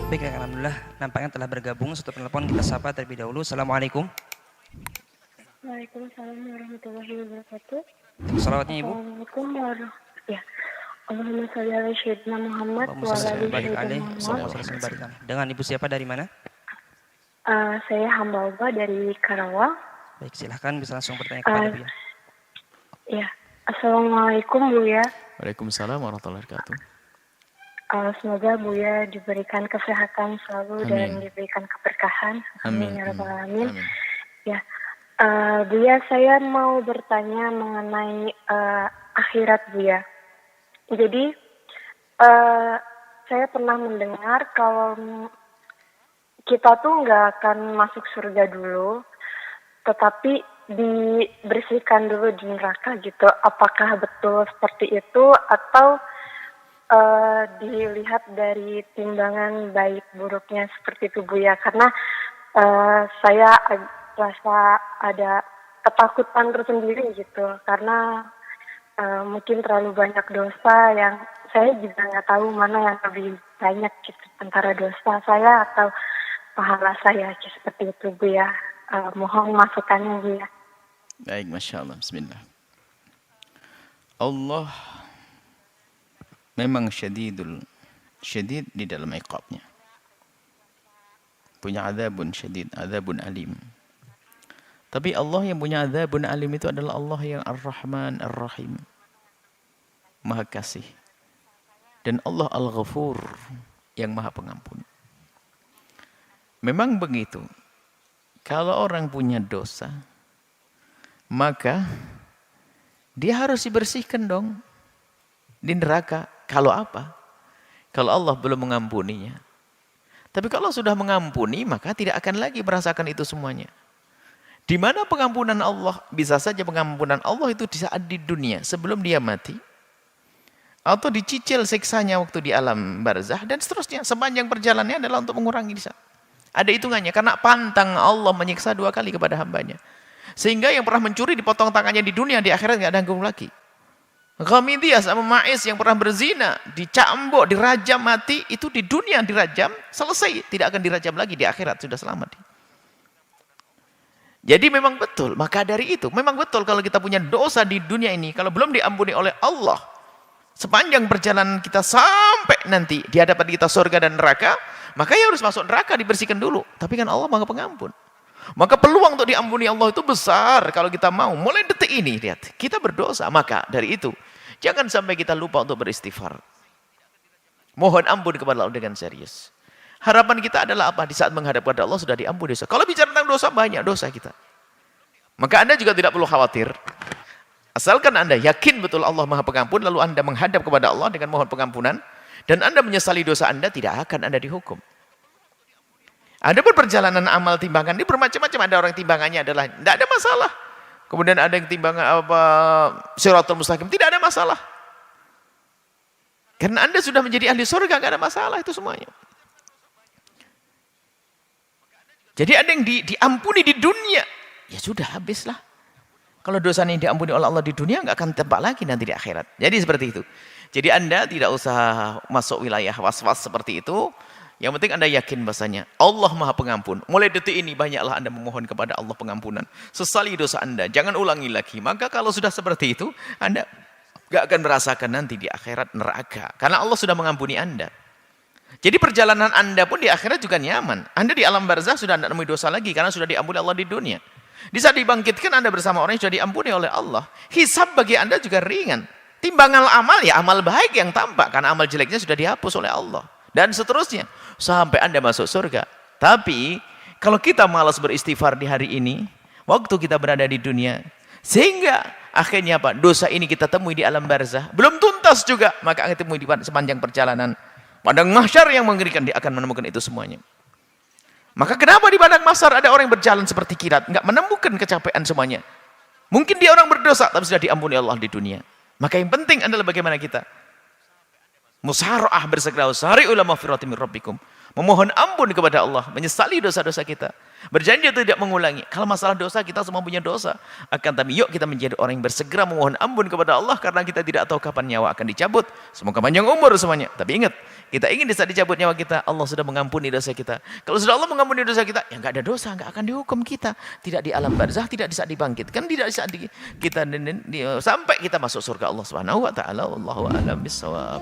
Baik, alhamdulillah nampaknya telah bergabung satu penelpon. Kita sapa terlebih dahulu. Assalamualaikum. Waalaikumsalam warahmatullahi wabarakatuh. Salawatnya Ibu. Assalamualaikum warahmatullahi ya. Allahumma sholli ala sayyidina Muhammad wa ala ali sayyidina Muhammad. Dengan Ibu siapa dari mana? Saya hamba Allah dari Karawang. Baik, silahkan bisa langsung bertanya kepada Bu ya. Ya. Assalamualaikum Bu ya. Waalaikumsalam warahmatullahi wabarakatuh. Semoga Bu ya diberikan kesehatan selalu. Amin. Dan diberikan keberkahan. Amin. Ya rabbal alamin. Amin. Ya. Bu ya, saya mau bertanya mengenai akhirat Bu ya. Jadi saya pernah mendengar kalau kita tuh nggak akan masuk surga dulu, tetapi dibersihkan dulu di neraka gitu. Apakah betul seperti itu atau dilihat dari timbangan baik buruknya seperti itu Bu ya? Karena saya rasa ada ketakutan tersendiri gitu, karena mungkin terlalu banyak dosa yang saya juga nggak tahu mana yang lebih banyak gitu, antara dosa saya atau pahala saya seperti itu Bu ya. Mohon masukannya Bu ya. Baik, Masya Allah. Bismillah. Allah memang syadid di dalam iqabnya. Punya azabun syadid, azabun alim. Tapi Allah yang punya azabun alim itu adalah Allah yang Ar-Rahman Ar-Rahim, Maha Kasih. Dan Allah Al-Ghafur, yang Maha Pengampun. Memang begitu. Kalau orang punya dosa, maka dia harus dibersihkan dong di neraka. Kalau apa? Kalau Allah belum mengampuninya. Tapi kalau sudah mengampuni, maka tidak akan lagi merasakan itu semuanya. Di mana pengampunan Allah? Bisa saja pengampunan Allah itu di saat di dunia, sebelum dia mati. Atau dicicil siksanya waktu di alam barzah, dan seterusnya. Sepanjang perjalanannya adalah untuk mengurangi di sana. Ada hitungannya, karena pantang Allah menyiksa 2 kali kepada hambanya. Sehingga yang pernah mencuri dipotong tangannya di dunia, di akhirat nggak nanggung lagi. Ghamidiyah sama Ma'is yang pernah berzina, dicambuk, dirajam mati, itu di dunia dirajam, selesai. Tidak akan dirajam lagi di akhirat, sudah selamat. Jadi memang betul, maka dari itu, memang betul kalau kita punya dosa di dunia ini, kalau belum diampuni oleh Allah, sepanjang perjalanan kita sampai nanti di hadapan kita surga dan neraka, maka ya harus masuk neraka, dibersihkan dulu. Tapi kan Allah Maha Pengampun. Maka peluang untuk diampuni Allah itu besar kalau kita mau. Mulai detik ini, lihat, kita berdosa. Maka dari itu, jangan sampai kita lupa untuk beristighfar. Mohon ampun kepada Allah dengan serius. Harapan kita adalah apa? Di saat menghadap kepada Allah sudah diampuni dosa. Kalau bicara tentang dosa, banyak dosa kita. Maka Anda juga tidak perlu khawatir. Asalkan Anda yakin betul Allah Maha Pengampun, lalu Anda menghadap kepada Allah dengan mohon pengampunan, dan Anda menyesali dosa Anda, tidak akan Anda dihukum. Ada perjalanan amal timbangan ini bermacam-macam. Ada orang timbangannya adalah tidak ada masalah. Kemudian ada yang timbangan Shirathul Mustaqim, tidak ada masalah. Karena Anda sudah menjadi ahli surga, tidak ada masalah itu semuanya. Jadi ada yang diampuni di dunia, ya sudah habislah. Kalau dosa ini diampuni oleh Allah di dunia, nggak akan tempat lagi nanti di akhirat. Jadi seperti itu. Jadi Anda tidak usah masuk wilayah was-was seperti itu. Yang penting Anda yakin bahasanya Allah Maha Pengampun. Mulai detik ini banyaklah Anda memohon kepada Allah pengampunan. Sesali dosa Anda, jangan ulangi lagi. Maka kalau sudah seperti itu, Anda nggak akan merasakan nanti di akhirat neraka. Karena Allah sudah mengampuni Anda. Jadi perjalanan Anda pun di akhirat juga nyaman. Anda di alam barzah sudah tidak menemui dosa lagi karena sudah diampuni Allah di dunia. Di saat dibangkitkan Anda bersama orang yang sudah diampuni oleh Allah. Hisab bagi Anda juga ringan. Timbangan amal, ya amal baik yang tampak karena amal jeleknya sudah dihapus oleh Allah. Dan seterusnya sampai Anda masuk surga. Tapi kalau kita malas beristighfar di hari ini, waktu kita berada di dunia, sehingga akhirnya apa? Dosa ini kita temui di alam barzah, belum tuntas juga, maka akan temui di sepanjang perjalanan padang mahsyar yang mengerikan, dia akan menemukan itu semuanya. Maka kenapa di padang mahsyar ada orang yang berjalan seperti kilat, nggak menemukan kecapean semuanya? Mungkin dia orang berdosa tapi sudah diampuni Allah di dunia. Maka yang penting adalah bagaimana kita musara'ah, bersegera usari'u ila maghfiratin min rabbikum, memohon ampun kepada Allah, menyesali dosa-dosa kita. Berjanji untuk tidak mengulangi. Kalau masalah dosa, kita semua punya dosa. Akan tapi yuk kita menjadi orang yang bersegera memohon ampun kepada Allah, karena kita tidak tahu kapan nyawa akan dicabut. Semoga panjang umur semuanya. Tapi ingat, kita ingin di saat dicabut nyawa kita, Allah sudah mengampuni dosa kita. Kalau sudah Allah mengampuni dosa kita, ya nggak ada dosa, nggak akan dihukum kita. Tidak di alam barzah, tidak di saat dibangkitkan, tidak di saat kita sampai kita masuk surga Allah Subhanahu wa taala. Wallahu a'lam bishawab.